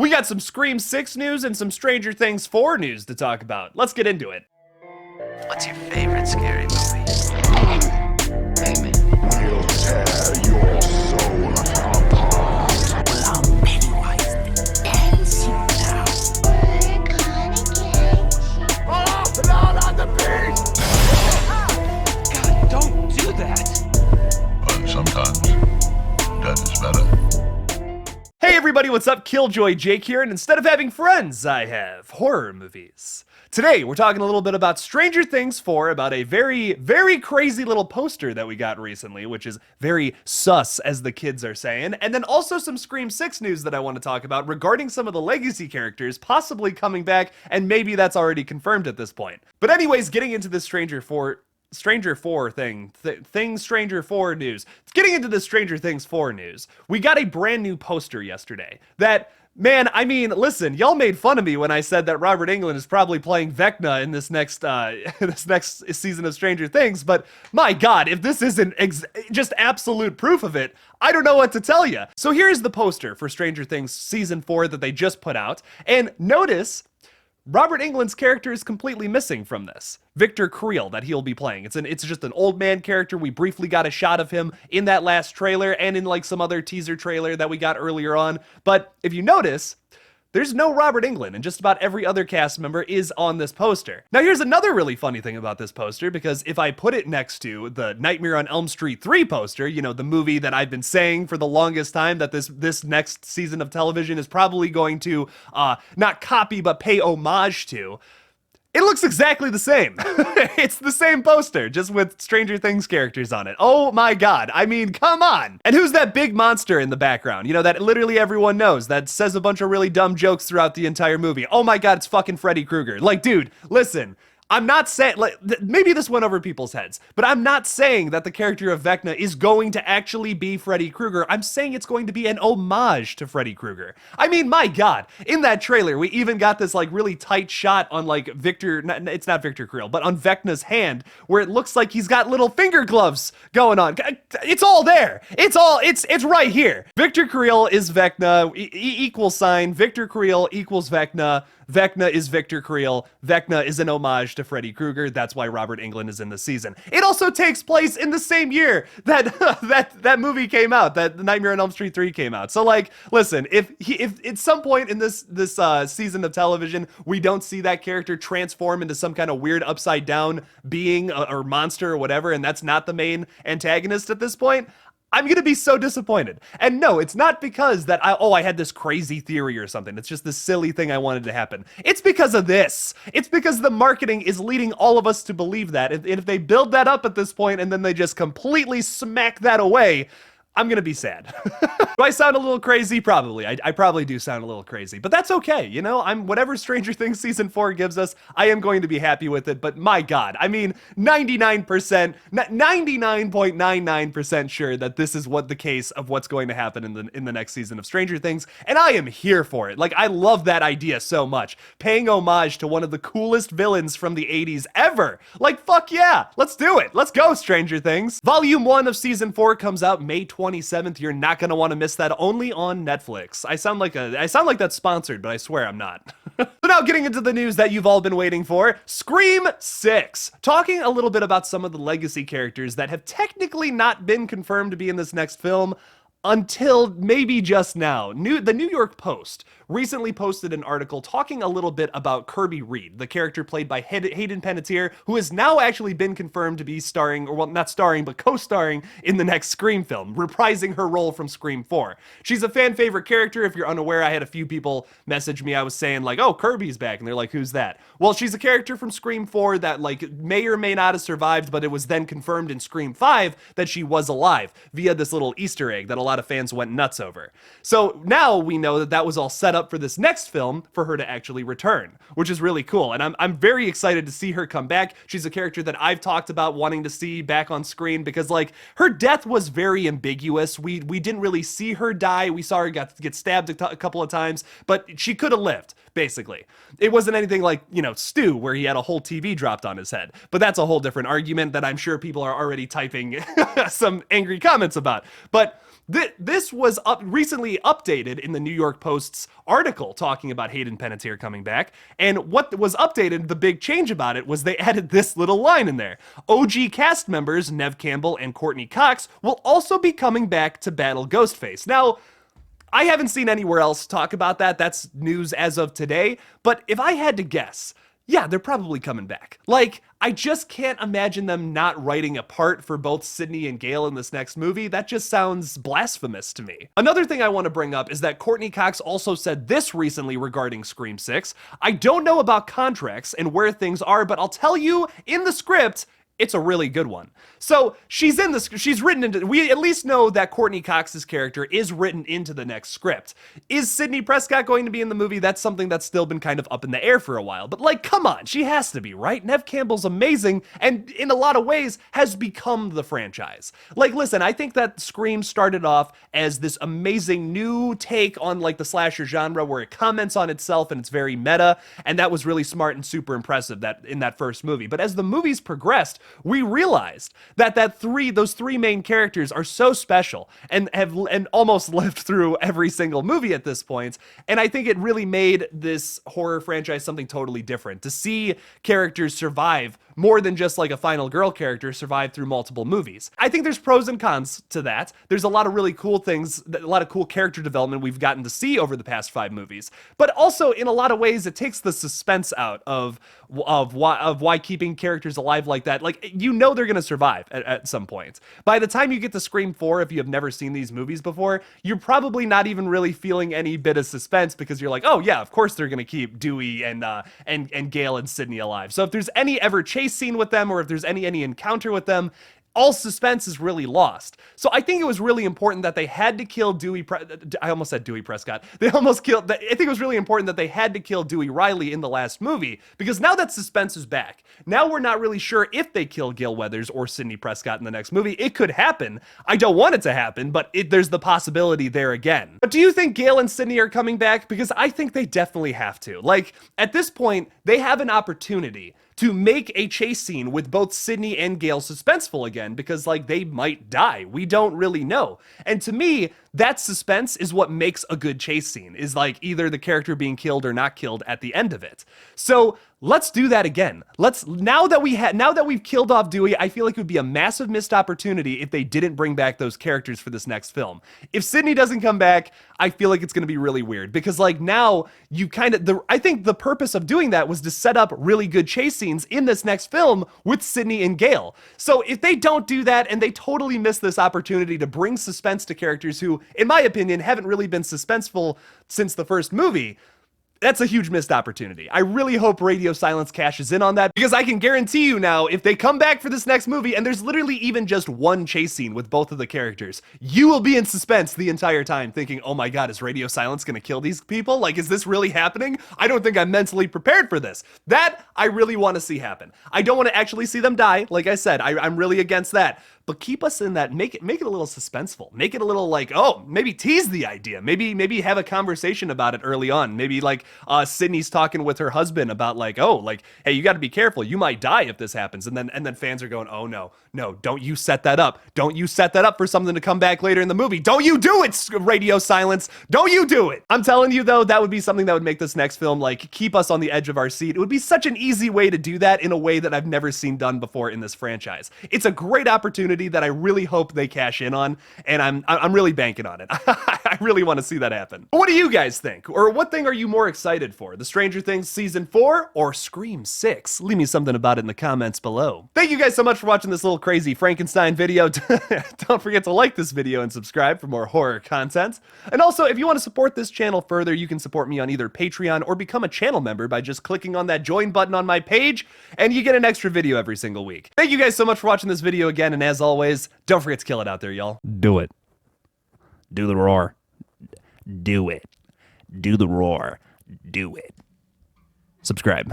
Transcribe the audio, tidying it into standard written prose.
We got some Scream 6 news and some Stranger Things 4 news to talk about. Let's get into it. What's your favorite scary movie? Hey, man. We'll tear your soul apart. Well, I'm Pennywise the dancing now. We're gonna get you. Oh, Lord on the beast! God, don't do that. But sometimes death is better. Hey everybody, what's up? KillJoy Jake here, and instead of having friends, I have horror movies. Today, we're talking a little bit about Stranger Things 4, about a very, very crazy little poster that we got recently, which is very sus, as the kids are saying, and then also some Scream 6 news that I want to talk about regarding some of the legacy characters possibly coming back, and maybe that's already confirmed at this point. But anyways, getting into this Stranger 4 news. Getting into the Stranger Things 4 news, we got a brand new poster yesterday that, man, I mean, listen, y'all made fun of me when I said that Robert Englund is probably playing Vecna in this next season of Stranger Things, but my God, if this isn't just absolute proof of it, I don't know what to tell you. So here's the poster for Stranger Things Season 4 that they just put out, and notice Robert Englund's character is completely missing from this. Victor Creel that he'll be playing. It's just an old man character. We briefly got a shot of him in that last trailer and in like some other teaser trailer that we got earlier on. But if you notice, there's no Robert Englund, and just about every other cast member is on this poster. Now, here's another really funny thing about this poster, because if I put it next to the Nightmare on Elm Street 3 poster, you know, the movie that I've been saying for the longest time that this next season of television is probably going to not copy, but pay homage to, it looks exactly the same. It's the same poster, just with Stranger Things characters on it. Oh my God. I mean, come on. And who's that big monster in the background? You know, that literally everyone knows, that says a bunch of really dumb jokes throughout the entire movie. Oh my God, it's fucking Freddy Krueger. Like, dude, listen. I'm not saying, like, maybe this went over people's heads, but I'm not saying that the character of Vecna is going to actually be Freddy Krueger. I'm saying it's going to be an homage to Freddy Krueger. I mean, my God, in that trailer, we even got this, like, really tight shot on, like, it's not Victor Creel, but on Vecna's hand, where it looks like he's got little finger gloves going on. It's all there. It's right here. Victor Creel is Vecna, equal sign, Victor Creel equals Vecna. Vecna is Victor Creel. Vecna is an homage to Freddy Krueger. That's why Robert Englund is in the season. It also takes place in the same year that that movie came out, that Nightmare on Elm Street 3 came out. So, like, listen, if at some point in this season of television we don't see that character transform into some kind of weird upside down being or monster or whatever, and that's not the main antagonist at this point, I'm gonna be so disappointed. And no, it's not because that I had this crazy theory or something. It's just this silly thing I wanted to happen. It's because of this. It's because the marketing is leading all of us to believe that. And if they build that up at this point and then they just completely smack that away, I'm gonna be sad. Do I sound a little crazy? Probably. I probably do sound a little crazy, but that's okay. You know, whatever Stranger Things Season 4 gives us, I am going to be happy with it, but my God, I mean, 99.99% sure that this is what the case of what's going to happen in the next season of Stranger Things, and I am here for it. Like, I love that idea so much. Paying homage to one of the coolest villains from the 80s ever. Like, fuck yeah, let's do it. Let's go, Stranger Things. Volume 1 of Season 4 comes out May 27th. You're not gonna want to miss that, only on Netflix. I sound like that's sponsored, but I swear I'm not. So now getting into the news that you've all been waiting for, Scream 6. Talking a little bit about some of the legacy characters that have technically not been confirmed to be in this next film until maybe just now. The New York Post recently posted an article talking a little bit about Kirby Reed, the character played by Hayden Panettiere, who has now actually been confirmed to be starring, or well, not starring, but co-starring in the next Scream film, reprising her role from Scream 4. She's a fan favorite character. If you're unaware, I had a few people message me. I was saying like, oh, Kirby's back. And they're like, who's that? Well, she's a character from Scream 4 that like may or may not have survived, but it was then confirmed in Scream 5 that she was alive via this little Easter egg that a lot of fans went nuts over. So now we know that was all set up for this next film for her to actually return, which is really cool. And I'm very excited to see her come back. She's a character that I've talked about wanting to see back on screen because like her death was very ambiguous. We didn't really see her die. We saw her get stabbed a couple of times, but she could have lived, basically. It wasn't anything like, you know, Stu, where he had a whole TV dropped on his head. But that's a whole different argument that I'm sure people are already typing some angry comments about. But This was recently updated in the New York Post's article talking about Hayden Panettiere coming back. And what was updated, the big change about it, was they added this little line in there. OG cast members Neve Campbell and Courtney Cox will also be coming back to battle Ghostface. Now, I haven't seen anywhere else talk about that. That's news as of today. But if I had to guess, yeah, they're probably coming back. Like, I just can't imagine them not writing a part for both Sydney and Gale in this next movie. That just sounds blasphemous to me. Another thing I want to bring up is that Courtney Cox also said this recently regarding Scream 6. I don't know about contracts and where things are, but I'll tell you, in the script, it's a really good one. So she's written into, we at least know that Courtney Cox's character is written into the next script. Is Sidney Prescott going to be in the movie? That's something that's still been kind of up in the air for a while. But like, come on, she has to be, right? Neve Campbell's amazing and in a lot of ways has become the franchise. Like, listen, I think that Scream started off as this amazing new take on like the slasher genre where it comments on itself and it's very meta. And that was really smart and super impressive that in that first movie. But as the movies progressed, we realized that those three main characters are so special and have almost lived through every single movie at this point. And I think it really made this horror franchise something totally different. To see characters survive more than just like a final girl character survive through multiple movies. I think there's pros and cons to that. There's a lot of really cool things, a lot of cool character development we've gotten to see over the past 5 movies. But also in a lot of ways, it takes the suspense out of why keeping characters alive like that. Like, you know they're going to survive at some point. By the time you get to Scream 4, if you have never seen these movies before, you're probably not even really feeling any bit of suspense because you're like, oh yeah, of course they're going to keep Dewey and Gale and Sydney alive. So if there's any ever chase scene with them or if there's any encounter with them, all suspense is really lost. So I think it was really important that they had to kill I almost said Dewey Prescott. I think it was really important that they had to kill Dewey Riley in the last movie because now that suspense is back. Now we're not really sure if they kill Gale Weathers or Sidney Prescott in the next movie. It could happen. I don't want it to happen, but there's the possibility there again. But do you think Gale and Sidney are coming back? Because I think they definitely have to. Like, at this point, they have an opportunity to make a chase scene with both Sydney and Gale suspenseful again because, like, they might die. We don't really know. And to me, that suspense is what makes a good chase scene, is like either the character being killed or not killed at the end of it. So let's do that again. Now that we've killed off Dewey, I feel like it would be a massive missed opportunity if they didn't bring back those characters for this next film. If Sydney doesn't come back, I feel like it's going to be really weird because like now you I think the purpose of doing that was to set up really good chase scenes in this next film with Sydney and Gale. So if they don't do that and they totally miss this opportunity to bring suspense to characters who, in my opinion, haven't really been suspenseful since the first movie, that's a huge missed opportunity. I really hope Radio Silence cashes in on that because I can guarantee you now, if they come back for this next movie and there's literally even just one chase scene with both of the characters, you will be in suspense the entire time thinking, oh my God, is Radio Silence gonna kill these people? Like, is this really happening? I don't think I'm mentally prepared for this. That I really want to see happen. I don't want to actually see them die. Like I said, I'm really against that. But keep us in that, make it a little suspenseful. Make it a little like, oh, maybe tease the idea. Maybe have a conversation about it early on. Maybe like Sydney's talking with her husband about like, oh, like, hey, you got to be careful. You might die if this happens. And then fans are going, oh no, don't you set that up. Don't you set that up for something to come back later in the movie. Don't you do it, Radio Silence. Don't you do it. I'm telling you though, that would be something that would make this next film like keep us on the edge of our seat. It would be such an easy way to do that in a way that I've never seen done before in this franchise. It's a great opportunity that I really hope they cash in on, and I'm really banking on it. I really want to see that happen. But what do you guys think? Or what thing are you more excited for? The Stranger Things Season 4 or Scream 6? Leave me something about it in the comments below. Thank you guys so much for watching this little crazy Frankenstein video. Don't forget to like this video and subscribe for more horror content. And also, if you want to support this channel further, you can support me on either Patreon or become a channel member by just clicking on that join button on my page, and you get an extra video every single week. Thank you guys so much for watching this video again, and as always, don't forget to kill it out there, y'all. Do it. Do the roar. Do it. Do the roar. Do it. Subscribe.